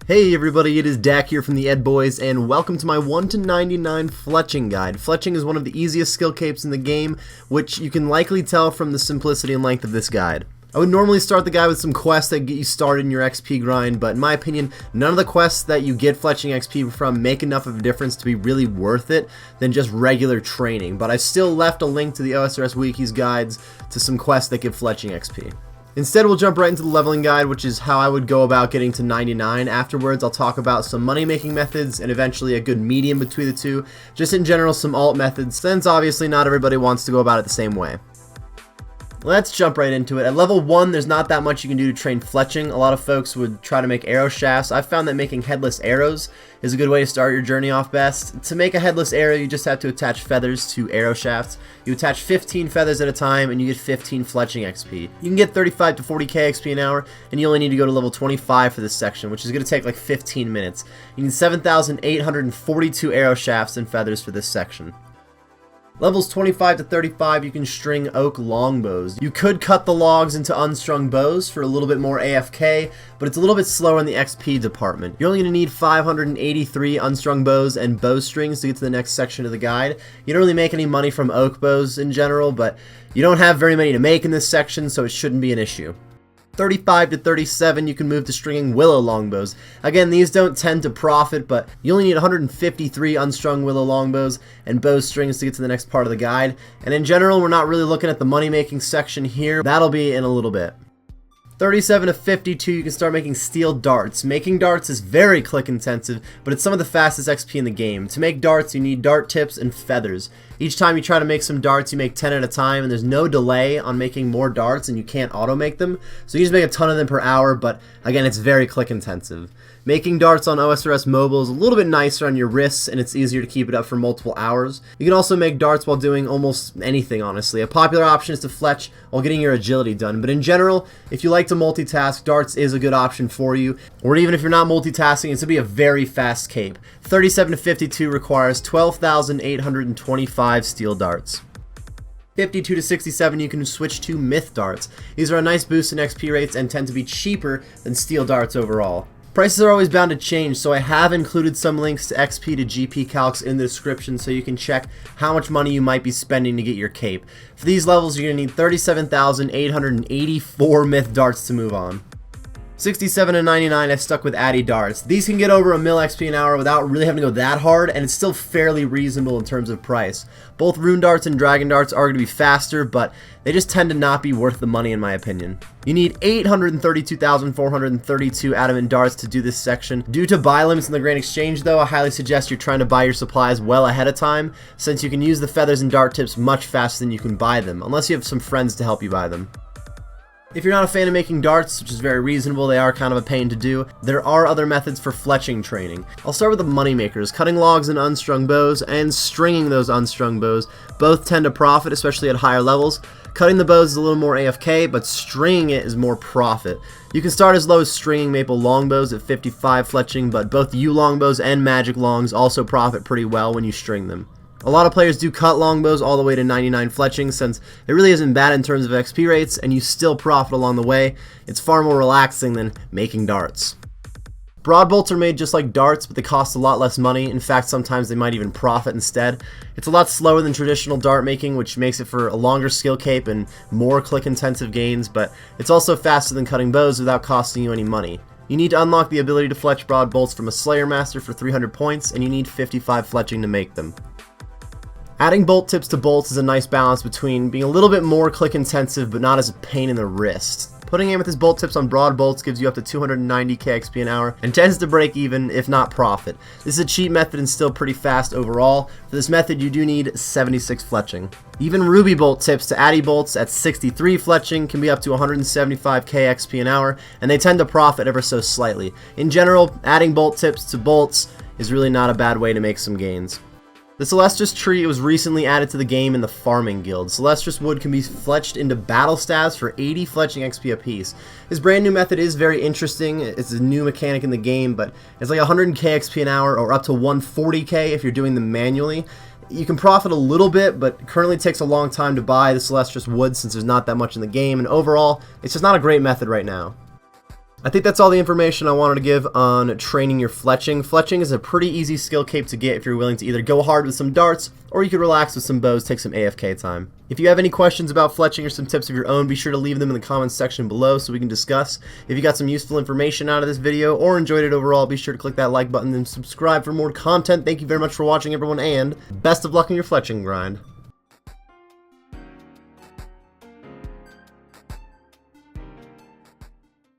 Hey everybody, it is Dak here from the Ed Boys, and welcome to my 1 to 99 Fletching guide. Fletching is one of the easiest skill capes in the game, which you can likely tell from the simplicity and length of this guide. I would normally start the guide with some quests that get you started in your XP grind, but in my opinion, none of the quests that you get Fletching XP from make enough of a difference to be really worth it than just regular training, but I still left a link to the OSRS Wiki's guides to some quests that give Fletching XP. Instead, we'll jump right into the leveling guide, which is how I would go about getting to 99. Afterwards, I'll talk about some money-making methods and eventually a good medium between the two. Just in general, some alt methods, since obviously not everybody wants to go about it the same way. Let's jump right into it. At level 1, there's not that much you can do to train Fletching. A lot of folks would try to make arrow shafts. I've found that making headless arrows is a good way to start your journey off best. To make a headless arrow, you just have to attach feathers to arrow shafts. You attach 15 feathers at a time and you get 15 Fletching XP. You can get 35 to 40k XP an hour, and you only need to go to level 25 for this section, which is going to take like 15 minutes. You need 7,842 arrow shafts and feathers for this section. Levels 25 to 35, you can string oak longbows. You could cut the logs into unstrung bows for a little bit more AFK, but it's a little bit slower in the XP department. You're only going to need 583 unstrung bows and bowstrings to get to the next section of the guide. You don't really make any money from oak bows in general, but you don't have very many to make in this section, so it shouldn't be an issue. 35 to 37, you can move to stringing willow longbows. Again, these don't tend to profit, but you only need 153 unstrung willow longbows and bowstrings to get to the next part of the guide. And in general, we're not really looking at the money-making section here. That'll be in a little bit. 37 to 52, you can start making steel darts. Making darts is very click intensive, but it's some of the fastest XP in the game. To make darts, you need dart tips and feathers. Each time you try to make some darts, you make 10 at a time, and there's no delay on making more darts, and you can't auto-make them. So you just make a ton of them per hour, but again, it's very click intensive. Making darts on OSRS mobile is a little bit nicer on your wrists, and it's easier to keep it up for multiple hours. You can also make darts while doing almost anything, honestly. A popular option is to fletch while getting your agility done, but in general, if you like to multitask, darts is a good option for you. Or even if you're not multitasking, it's going to be a very fast cape. 37 to 52 requires 12,825 steel darts. 52 to 67, you can switch to myth darts. These are a nice boost in XP rates and tend to be cheaper than steel darts overall. Prices are always bound to change, so I have included some links to XP to GP calcs in the description so you can check how much money you might be spending to get your cape. For these levels, you're going to need 37,884 myth darts to move on. 67 and 99, I stuck with Addy darts. These can get over a mil XP an hour without really having to go that hard, and it's still fairly reasonable in terms of price. Both rune darts and dragon darts are going to be faster, but they just tend to not be worth the money in my opinion. You need 832,432 adamant darts to do this section. Due to buy limits in the Grand Exchange though, I highly suggest you're trying to buy your supplies well ahead of time, since you can use the feathers and dart tips much faster than you can buy them, unless you have some friends to help you buy them. If you're not a fan of making darts, which is very reasonable, they are kind of a pain to do, there are other methods for Fletching training. I'll start with the moneymakers. Cutting logs and unstrung bows, and stringing those unstrung bows. Both tend to profit, especially at higher levels. Cutting the bows is a little more AFK, but stringing it is more profit. You can start as low as stringing maple longbows at 55 Fletching, but both yew longbows and magic longs also profit pretty well when you string them. A lot of players do cut longbows all the way to 99 Fletching, since it really isn't bad in terms of XP rates, and you still profit along the way. It's far more relaxing than making darts. Broad bolts are made just like darts, but they cost a lot less money. In fact, sometimes they might even profit instead. It's a lot slower than traditional dart making, which makes it for a longer skill cape and more click intensive gains, but it's also faster than cutting bows without costing you any money. You need to unlock the ability to fletch broad bolts from a Slayer Master for 300 points, and you need 55 Fletching to make them. Adding bolt tips to bolts is a nice balance between being a little bit more click intensive but not as a pain in the wrist. Putting amethyst bolt tips on broad bolts gives you up to 290k XP an hour and tends to break even, if not profit. This is a cheap method and still pretty fast overall. For this method you do need 76 Fletching. Even ruby bolt tips to Addy bolts at 63 Fletching can be up to 175k XP an hour, and they tend to profit ever so slightly. In general, adding bolt tips to bolts is really not a bad way to make some gains. The Celestris tree was recently added to the game in the Farming Guild. Celestris wood can be fletched into battle staves for 80 Fletching XP apiece. This brand new method is very interesting. It's a new mechanic in the game, but it's like 100k XP an hour or up to 140k if you're doing them manually. You can profit a little bit, but currently takes a long time to buy the Celestris wood since there's not that much in the game, and overall, it's just not a great method right now. I think that's all the information I wanted to give on training your fletching. Fletching is a pretty easy skill cape to get if you're willing to either go hard with some darts, or you could relax with some bows, take some AFK time. If you have any questions about fletching or some tips of your own, be sure to leave them in the comments section below so we can discuss. If you got some useful information out of this video or enjoyed it overall, be sure to click that like button and subscribe for more content. Thank you very much for watching, everyone, and best of luck in your fletching grind.